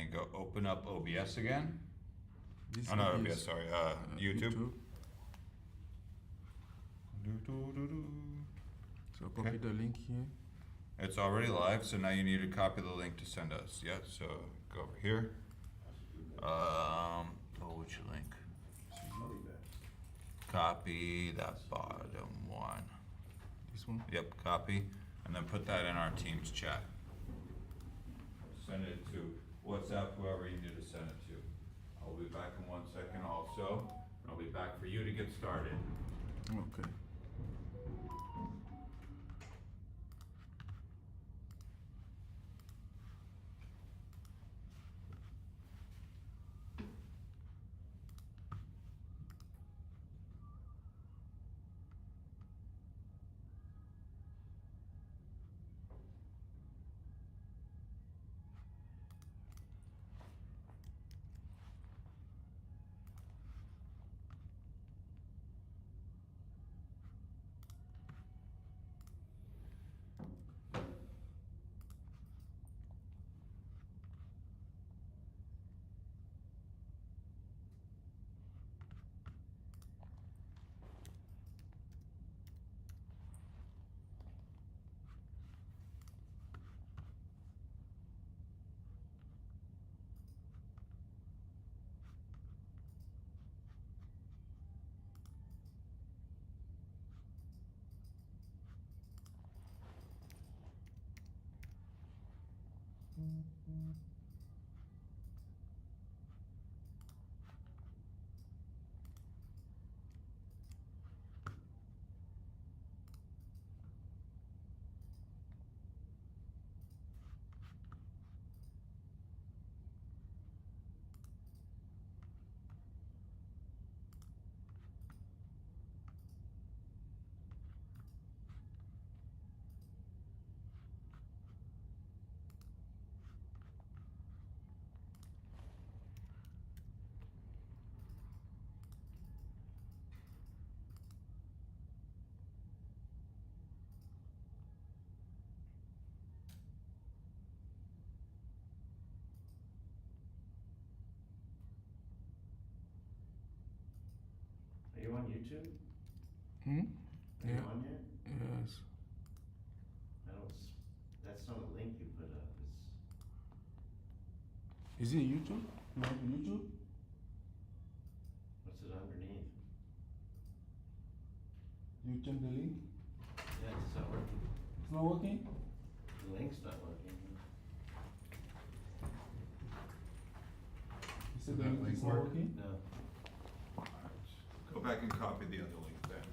then go open up OBS again. This Oh, not is, OBS, sorry, YouTube. So copy Okay. the link here. It's already live, so now you need to copy the link to send us. Yeah, so go over here. Which link? Copy that bottom one. This one. Yep, copy, and then put that in our Teams chat. Send it to WhatsApp, whoever you need to send it to. I'll be back in 1 second also. I'll be back for you to get started. Okay. Are you on YouTube? Hmm? Are you Yeah. on yet? Yes. I don't. That's not a link you put up. It's Is it YouTube? You have YouTube? what's it underneath? You check the link. Yeah, it's not working. It's not working. The link's not working. You said the That link link is not work? working. No. Go back and copy the other link then.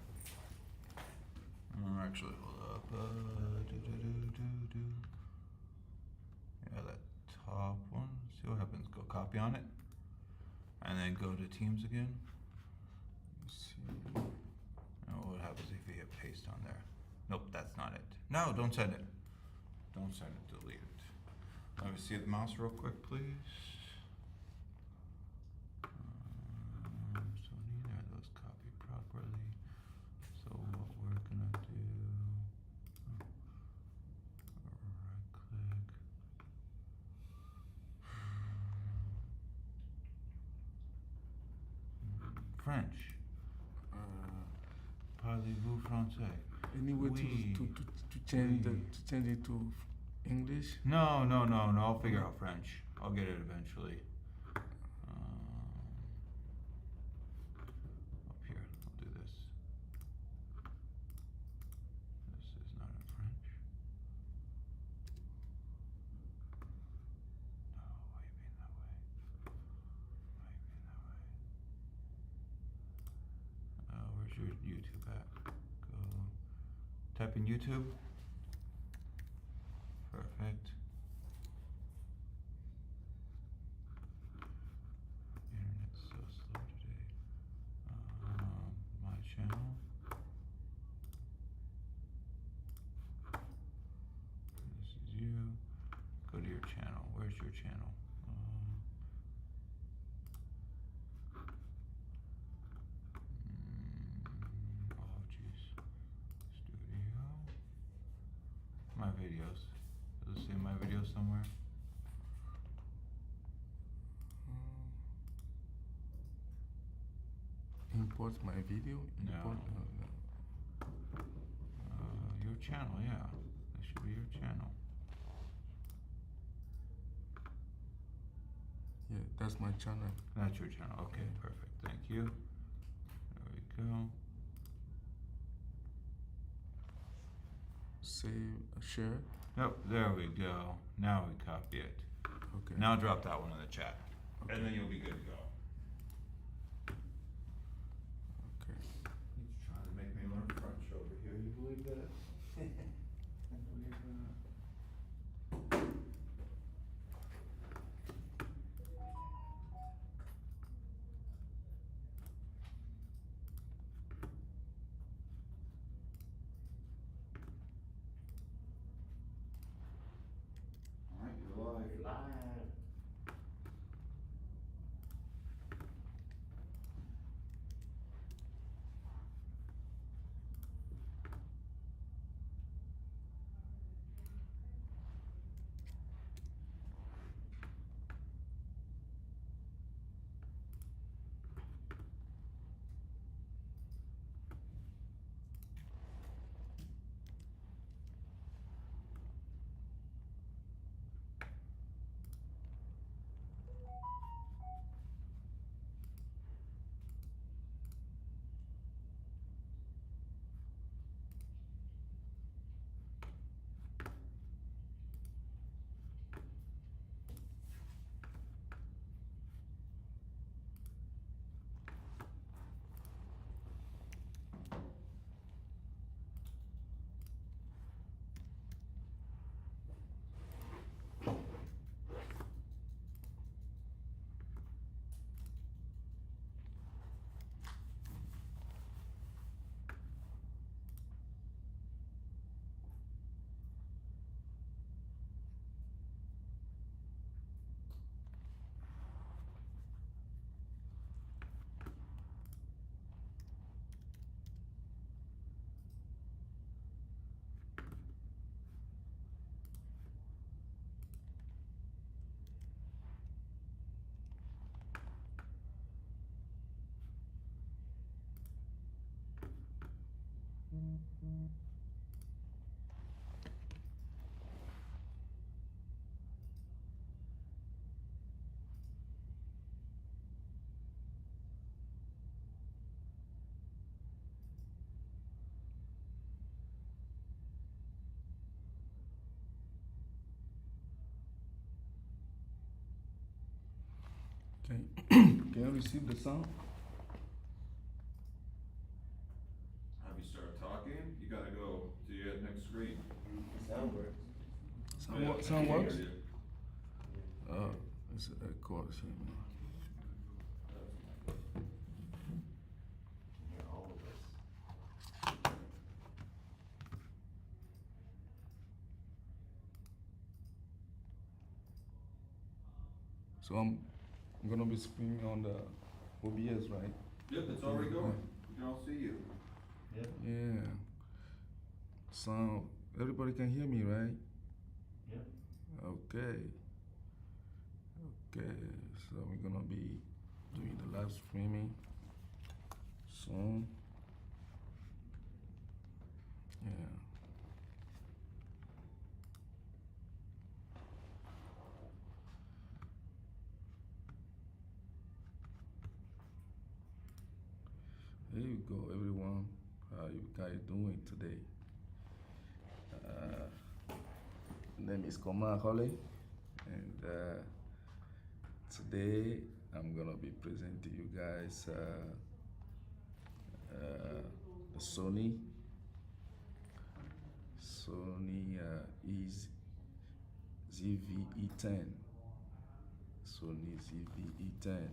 Actually, hold up. Yeah, that top one. See what happens. Go copy on it. And then go to Teams again. Let's see. And what happens if you hit paste on there? Nope, that's not it. No, don't send it. Don't send it, delete it. Let me see the mouse real quick, please. So neither of those copy properly. So what we're gonna do, right click. French. Parlez-vous français? Any way Oui. to change Oui. to change it to English? No, I'll figure out French. I'll get it eventually. Up here, I'll do this. This is not in French. No, why you being that way? Why you being that way? Where's your YouTube at? Go type in YouTube. Perfect. Internet's so slow today. My channel. This is you. Go to your channel. Where's your channel? Oh jeez. Studio. My videos. Does it say my videos somewhere? import my video? No. Import, Your channel, yeah. That should be your channel. yeah, that's my channel. That's your channel. Okay, Yeah. perfect. Thank you. There we go. Save, share. Yep, there we go. Now we copy it. Okay. Now drop that one in the chat. Okay. And then you'll be good to go. Okay. He's trying to make me learn French over here. You believe that? Alright, you're live. Live. Okay. Can you receive the sound? Have you started talking? You gotta go to your next screen. Sound works. Sound, Yeah, I sound can't works? hear you. It's a course. Hear all of us. So I'm gonna be streaming on the OBS, right? Yep, it's already going. We can all see you. Yep. Yeah. So everybody can hear me, right? Yep. Okay. Okay. So we're gonna be doing the live streaming soon. Yeah. There you go, everyone. How you guys doing today? Name is Komlan Ahole, and today I'm gonna be presenting you guys the Sony is ZV-E10. Sony ZV-E10.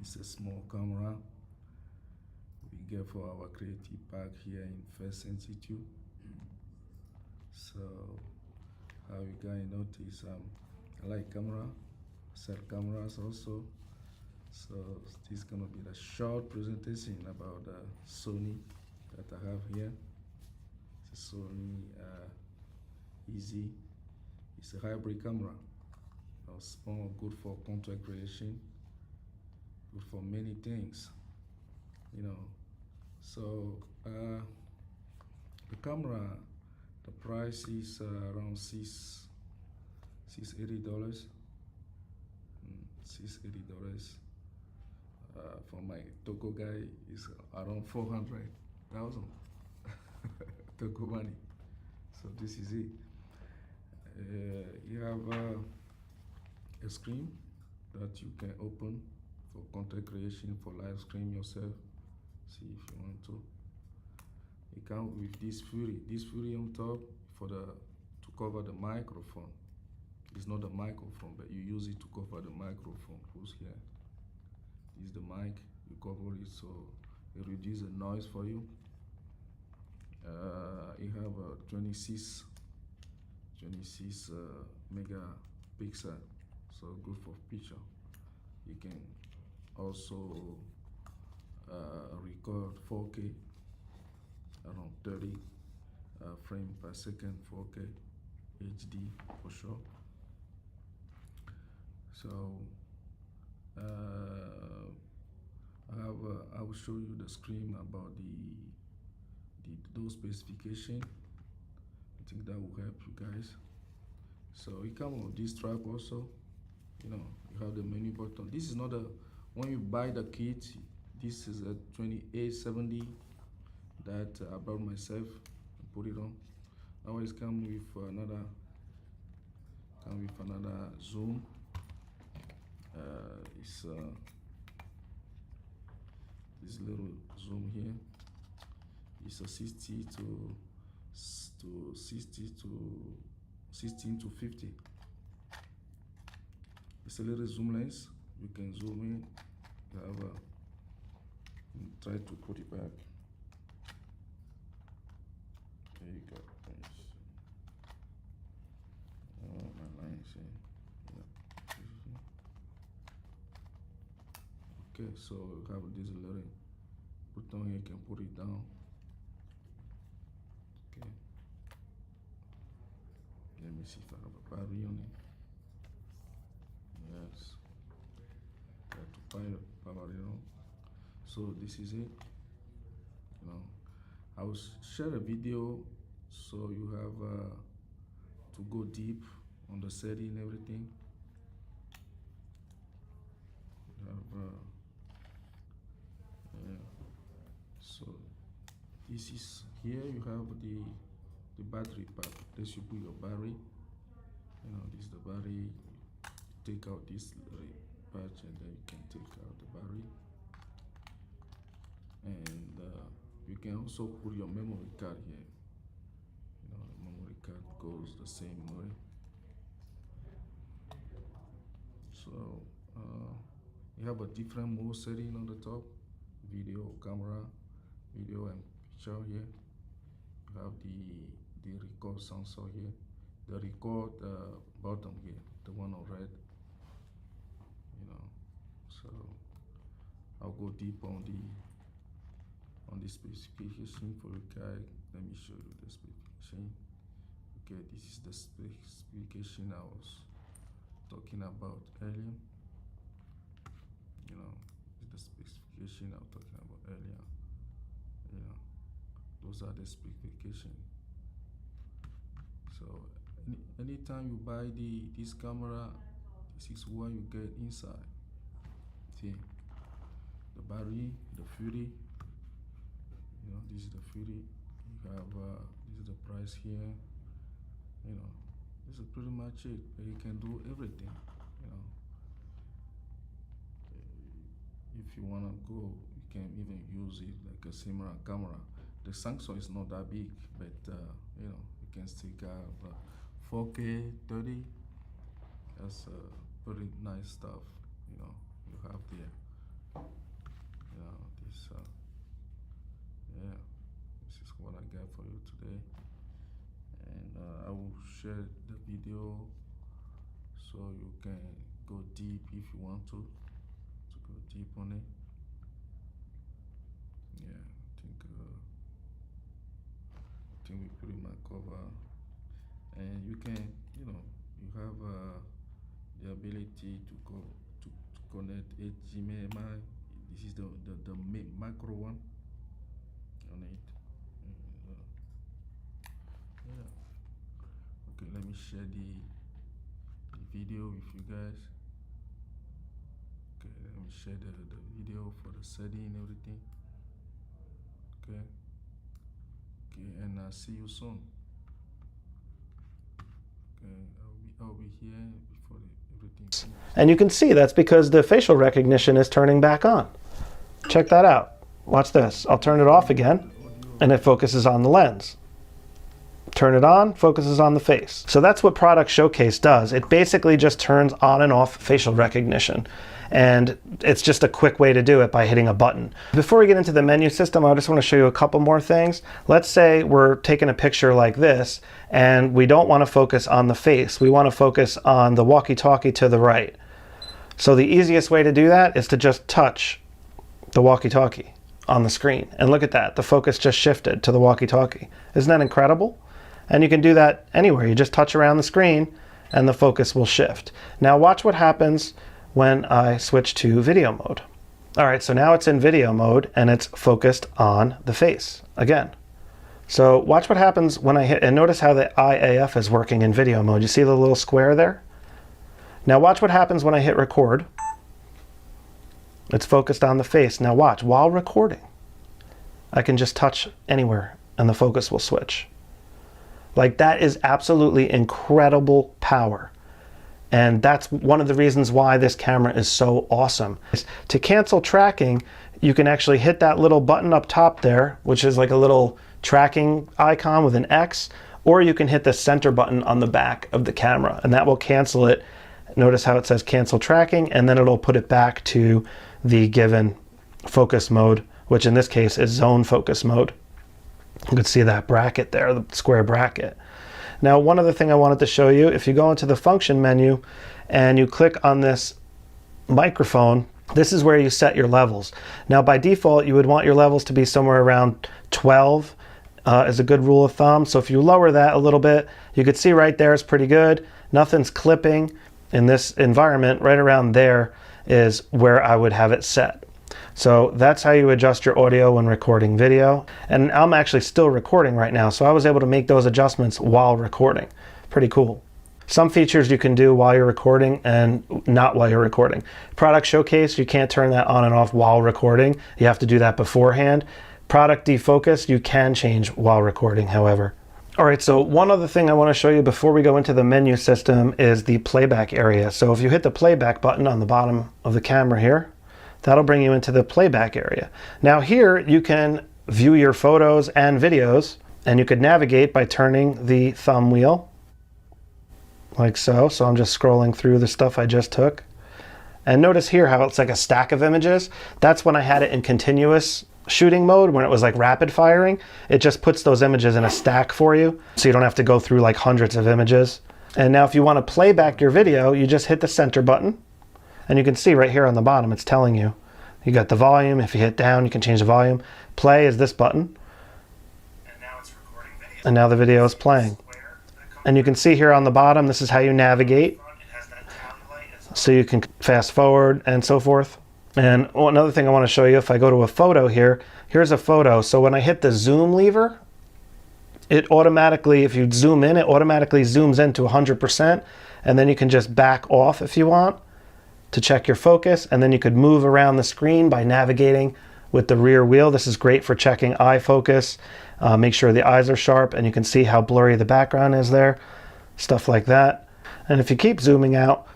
It's a small camera we get for our creative park here in First Institute. So, how you guys notice, I like camera, sell cameras also. So this is gonna be the short presentation about the Sony that I have here. It's a Sony Easy. It's a hybrid camera. Small, good for content creation, good for many things. you know. So the camera, the price is around $680. $680. For my Togo guy is around 400,000 Togo money. So this is it. You have a screen that you can open for content creation, for live stream yourself. See if you want to. It comes with this Fury on top to cover the microphone. It's not a microphone, but you use it to cover the microphone. Who's here? This is the mic. You cover it so it reduces the noise for you. You have a 26 megapixel, so good for picture. You can also record 4K, around 30 frame per second, 4K HD for sure. So I will show you the screen about those specifications. I think that will help you guys. So it comes with this strap also. You know, you have the menu button. This is not when you buy the kit, this is a 2870 that I bought myself and put it on. Now it's come with another zoom. It's this little zoom here. It's a 16 to 50. It's a little zoom lens. You can zoom in. You have try to put it back. There you go. My lines here. Yeah. Okay, so you have this little button here. You can put it down. Okay. Let me see if I have a battery on it. Yes. Got to power it on. So this is it. You know, I will share a video so you have to go deep on the setting and everything. You have so this is here. You have the battery pack. This you put your battery. You know, this is the battery. You take out this patch and then you can take out the battery. And you can also put your memory card here. You know, the memory card goes the same way. So you have a different mode setting on the top: video, camera, video and picture here. You have the record sensor here, the record button here, the one on red. You know, so I'll go deep on the specification for you guys. Let me show you the specification. Okay, this is the specification I was talking about earlier. You know, this is the specification I was talking about earlier. You know, those are the specifications. So anytime you buy this camera, this is what you get inside. See, the battery, the Fury. You know, this is the Fury. You have this is the price here. You know, this is pretty much it. You can do everything. You know, if you wanna go, you can even use it like a cinema camera. The Samsung is not that big, but you know, you can still have 4K 30. That's pretty nice stuff. You know, you have there. You know, this. Yeah, this is what I got for you today, and I will share the video so you can go deep if you want to go deep on it. Yeah, I think we pretty much cover, and you can, you know, you have the ability to connect HDMI. This is the macro one on it. Yeah. Okay, let me share the video with you guys. Okay, let me share the video for the setting and everything. Okay. Okay, and I'll see you soon. Okay, I'll be here before everything. And you can see that's because the facial recognition is turning back on. Check that out. Watch this. I'll turn it off again, and it focuses on the lens. Turn it on, focuses on the face. So that's what Product Showcase does. It basically just turns on and off facial recognition. And it's just a quick way to do it by hitting a button. Before we get into the menu system, I just want to show you a couple more things. Let's say we're taking a picture like this, and we don't want to focus on the face. We want to focus on the walkie-talkie to the right. So the easiest way to do that is to just touch the walkie-talkie on the screen. And look at that, the focus just shifted to the walkie-talkie. Isn't that incredible? And you can do that anywhere. You just touch around the screen and the focus will shift. Now watch what happens when I switch to video mode. All right, so now it's in video mode and it's focused on the face again. So watch what happens when I hit, and notice how the IAF is working in video mode. You see the little square there? Now watch what happens when I hit record. It's focused on the face. Now watch, while recording, I can just touch anywhere and the focus will switch. Like, that is absolutely incredible power. And that's one of the reasons why this camera is so awesome. To cancel tracking, you can actually hit that little button up top there, which is like a little tracking icon with an X, or you can hit the center button on the back of the camera, and that will cancel it. Notice how it says cancel tracking, and then it'll put it back to the given focus mode, which in this case is zone focus mode. You can see that bracket there, the square bracket. Now, one other thing I wanted to show you, if you go into the function menu and you click on this microphone, this is where you set your levels. Now, by default, you would want your levels to be somewhere around 12 is a good rule of thumb. So if you lower that a little bit, you could see right there it's pretty good. Nothing's clipping in this environment. Right around there is where I would have it set. So that's how you adjust your audio when recording video. And I'm actually still recording right now, so I was able to make those adjustments while recording. Pretty cool. Some features you can do while you're recording and not while you're recording. Product Showcase, you can't turn that on and off while recording. You have to do that beforehand. Product Defocus, you can change while recording, however. All right, so one other thing I want to show you before we go into the menu system is the playback area. So if you hit the playback button on the bottom of the camera here, that'll bring you into the playback area. Now here you can view your photos and videos, and you could navigate by turning the thumb wheel like so. So I'm just scrolling through the stuff I just took. And notice here how it's like a stack of images. That's when I had it in continuous shooting mode, when it was like rapid firing. It just puts those images in a stack for you, so you don't have to go through like hundreds of images. And now if you want to play back your video, you just hit the center button. And you can see right here on the bottom, it's telling you. You got the volume. If you hit down, you can change the volume. Play is this button. And now it's recording video. And now the video is playing. And you can see here on the bottom, this is how you navigate. So you can fast forward and so forth. And another thing I want to show you, if I go to a photo here, here's a photo. So when I hit the zoom lever, it automatically, if you zoom in, it automatically zooms in to 100%. And then you can just back off if you want to check your focus, and then you could move around the screen by navigating with the rear wheel. This is great for checking eye focus, make sure the eyes are sharp, and you can see how blurry the background is there, stuff like that. And if you keep zooming out,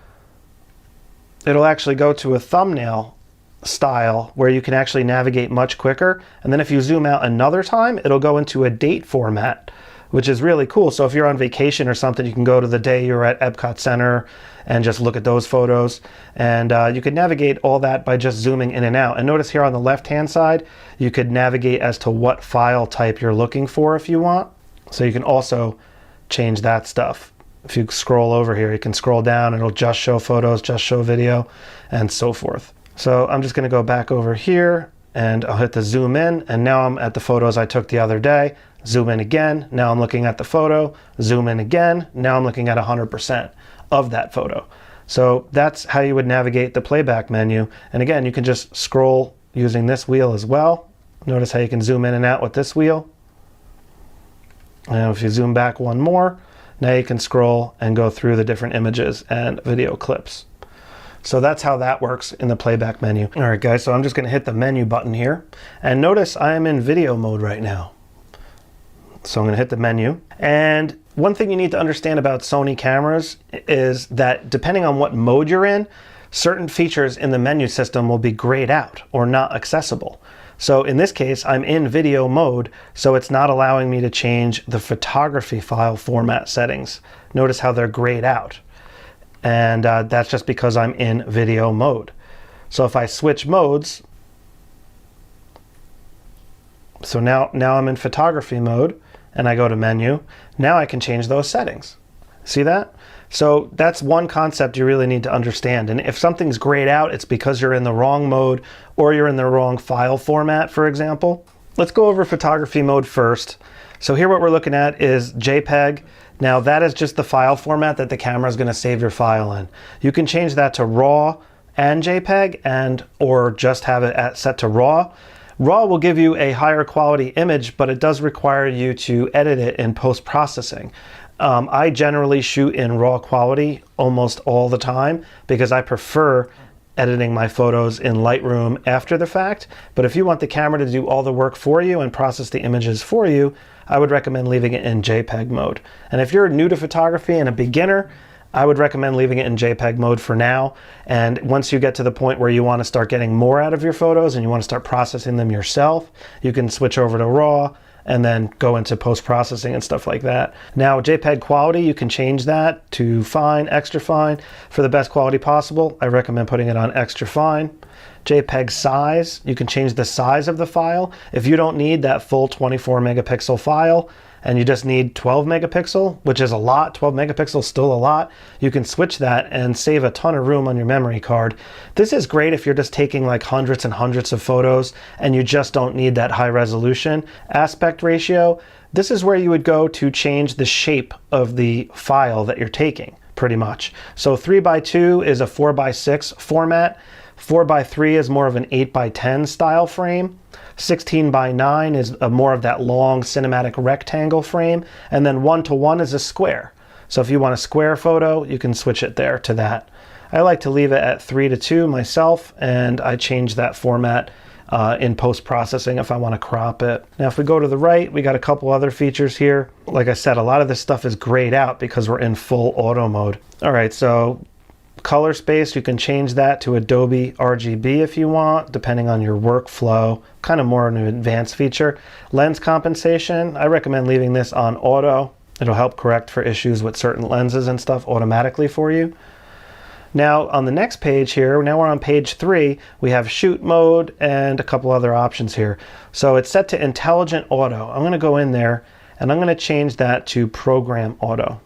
it'll actually go to a thumbnail style where you can actually navigate much quicker. And then if you zoom out another time, it'll go into a date format, which is really cool. So if you're on vacation or something, you can go to the day you're at Epcot Center and just look at those photos. And you could navigate all that by just zooming in and out. And notice here on the left-hand side, you could navigate as to what file type you're looking for if you want. So you can also change that stuff. If you scroll over here, you can scroll down, it'll just show photos, just show video, and so forth. So I'm just gonna go back over here and I'll hit the zoom in, and now I'm at the photos I took the other day. Zoom in again, now I'm looking at the photo, zoom in again, now I'm looking at 100% of that photo. So that's how you would navigate the playback menu. And again, you can just scroll using this wheel as well. Notice how you can zoom in and out with this wheel. And if you zoom back one more, now you can scroll and go through the different images and video clips. So that's how that works in the playback menu. All right, guys, so I'm just gonna hit the menu button here. And notice I am in video mode right now. So I'm gonna hit the menu. And one thing you need to understand about Sony cameras is that depending on what mode you're in, certain features in the menu system will be grayed out or not accessible. So in this case, I'm in video mode, so it's not allowing me to change the photography file format settings. Notice how they're grayed out. And that's just because I'm in video mode. So if I switch modes, so now I'm in photography mode, and I go to menu, now I can change those settings. See that? So that's one concept you really need to understand. And if something's grayed out, it's because you're in the wrong mode or you're in the wrong file format, for example. Let's go over photography mode first. So here what we're looking at is JPEG. Now that is just the file format that the camera is going to save your file in. You can change that to RAW and JPEG or just have it set to RAW. RAW will give you a higher quality image, but it does require you to edit it in post-processing. I generally shoot in RAW quality almost all the time because I prefer editing my photos in Lightroom after the fact. But if you want the camera to do all the work for you and process the images for you, I would recommend leaving it in JPEG mode. And if you're new to photography and a beginner, I would recommend leaving it in JPEG mode for now. And once you get to the point where you want to start getting more out of your photos and you want to start processing them yourself, you can switch over to RAW and then go into post-processing and stuff like that. Now, JPEG quality, you can change that to fine, extra fine. For the best quality possible, I recommend putting it on extra fine. JPEG size, you can change the size of the file. If you don't need that full 24 megapixel file, and you just need 12 megapixel, which is a lot, 12 megapixels still a lot, you can switch that and save a ton of room on your memory card. This is great if you're just taking like hundreds and hundreds of photos and you just don't need that high resolution. Aspect ratio, this is where you would go to change the shape of the file that you're taking, pretty much. So 3:2 is a 4:6 format. 4:3 is more of an 8:10 style frame. 16:9 is more of that long cinematic rectangle frame, and then 1:1 is a square. So if you want a square photo, you can switch it there to that. I like to leave it at 3:2 myself, and I change that format in post-processing if I want to crop it. Now if we go to the right, we got a couple other features here. Like I said, a lot of this stuff is grayed out because we're in full auto mode. All right, so color space, you can change that to Adobe RGB if you want, depending on your workflow. Kind of more an advanced feature. Lens compensation, I recommend leaving this on auto. It'll help correct for issues with certain lenses and stuff automatically for you. Now on the next page here, now we're on page 3, we have shoot mode and a couple other options here. So it's set to intelligent auto. I'm going to go in there and I'm going to change that to program auto.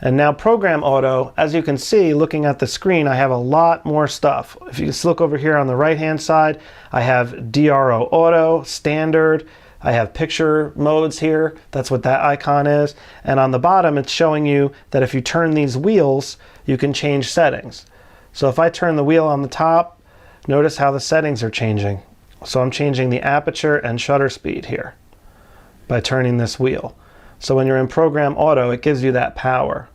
And now program auto, as you can see, looking at the screen, I have a lot more stuff. If you just look over here on the right-hand side, I have DRO auto, standard, I have picture modes here. That's what that icon is. And on the bottom, it's showing you that if you turn these wheels, you can change settings. So if I turn the wheel on the top, notice how the settings are changing. So I'm changing the aperture and shutter speed here by turning this wheel. So when you're in program auto, it gives you that power.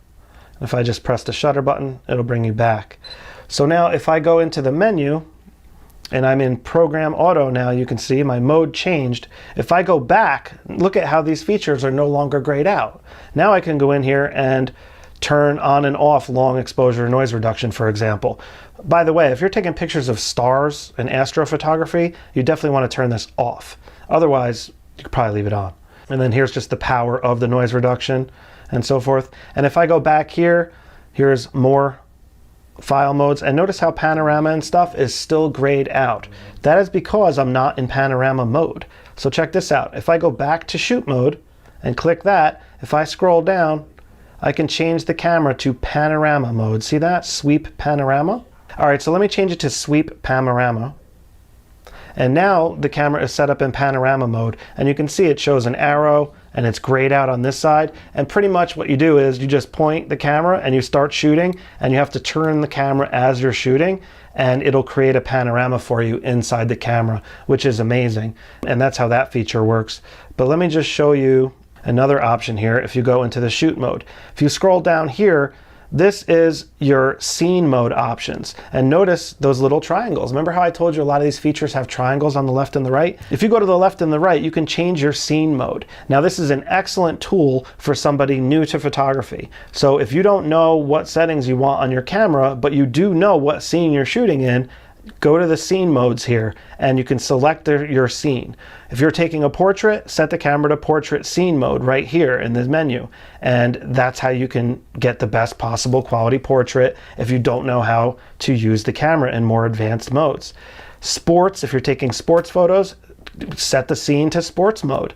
If I just press the shutter button, it'll bring you back. So now if I go into the menu and I'm in program auto now, you can see my mode changed. If I go back, look at how these features are no longer grayed out. Now I can go in here and turn on and off long exposure noise reduction, for example. By the way, if you're taking pictures of stars and astrophotography, you definitely want to turn this off. Otherwise, you could probably leave it on. And then here's just the power of the noise reduction and so forth. And if I go back here, here's more file modes. And notice how panorama and stuff is still grayed out. That is because I'm not in panorama mode. So check this out. If I go back to shoot mode and click that, if I scroll down, I can change the camera to panorama mode. See that? Sweep panorama. All right, so let me change it to sweep panorama. And now the camera is set up in panorama mode, and you can see it shows an arrow and it's grayed out on this side. And pretty much what you do is you just point the camera and you start shooting, and you have to turn the camera as you're shooting, and it'll create a panorama for you inside the camera, which is amazing. And that's how that feature works. But let me just show you another option here. If you go into the shoot mode, if you scroll down here, this is your scene mode options. And notice those little triangles. Remember how I told you a lot of these features have triangles on the left and the right? If you go to the left and the right, you can change your scene mode. Now this is an excellent tool for somebody new to photography. So if you don't know what settings you want on your camera, but you do know what scene you're shooting in, go to the scene modes here and you can select your scene. If you're taking a portrait, set the camera to portrait scene mode right here in this menu. And that's how you can get the best possible quality portrait if you don't know how to use the camera in more advanced modes. Sports, if you're taking sports photos, set the scene to sports mode.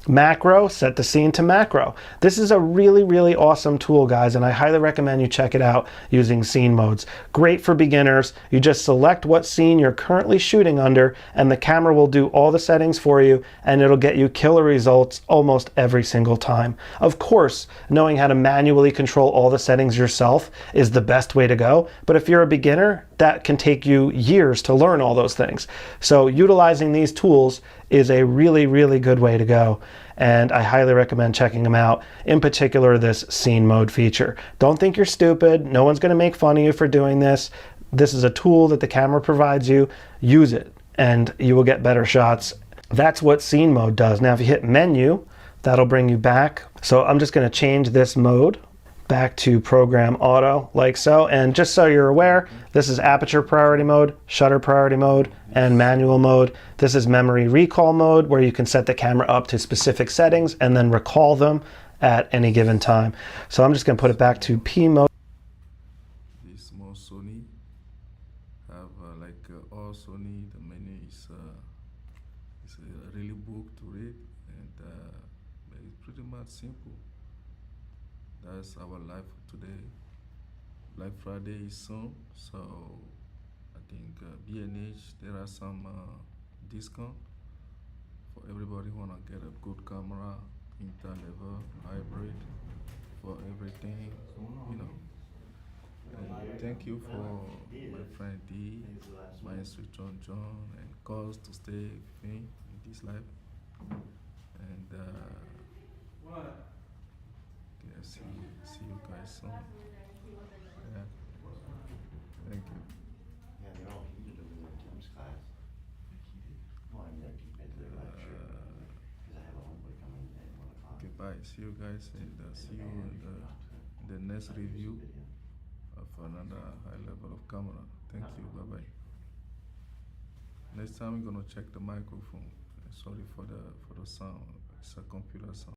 Macro, set the scene to macro. This is a really, really awesome tool, guys, and I highly recommend you check it out using scene modes. Great for beginners. You just select what scene you're currently shooting under, and the camera will do all the settings for you, and it'll get you killer results almost every single time. Of course, knowing how to manually control all the settings yourself is the best way to go, but if you're a beginner, that can take you years to learn all those things. So utilizing these tools is a really, really good way to go. And I highly recommend checking them out, in particular this scene mode feature. Don't think you're stupid. No one's gonna make fun of you for doing this. This is a tool that the camera provides you. Use it and you will get better shots. That's what scene mode does. Now if you hit menu, that'll bring you back. So I'm just gonna change this mode back to program auto like so. And just so you're aware, this is aperture priority mode, shutter priority mode, and manual mode. This is memory recall mode, where you can set the camera up to specific settings and then recall them at any given time. So I'm just gonna put it back to P mode. This small Sony have all Sony. The menu is really book to read, and it's pretty much simple. That's our life today. Black Friday is soon, so I think B&H, there are some discount for everybody who wanna get a good camera, inter-level, hybrid, for everything, you know. And thank you for my friend D, my instructor John, and cause to stay with me in this life. And yeah, see you guys soon. Yeah. Thank you. Yeah, they're all heated over there, Tim's class. Well, I mean, I keep it to their lecture, because I have a homeboy coming at 1 o'clock. Okay, bye. See you guys, and see you in the next review of another high level of camera. Thank you. Bye bye. Next time we're gonna check the microphone. Sorry for the sound. It's a computer sound.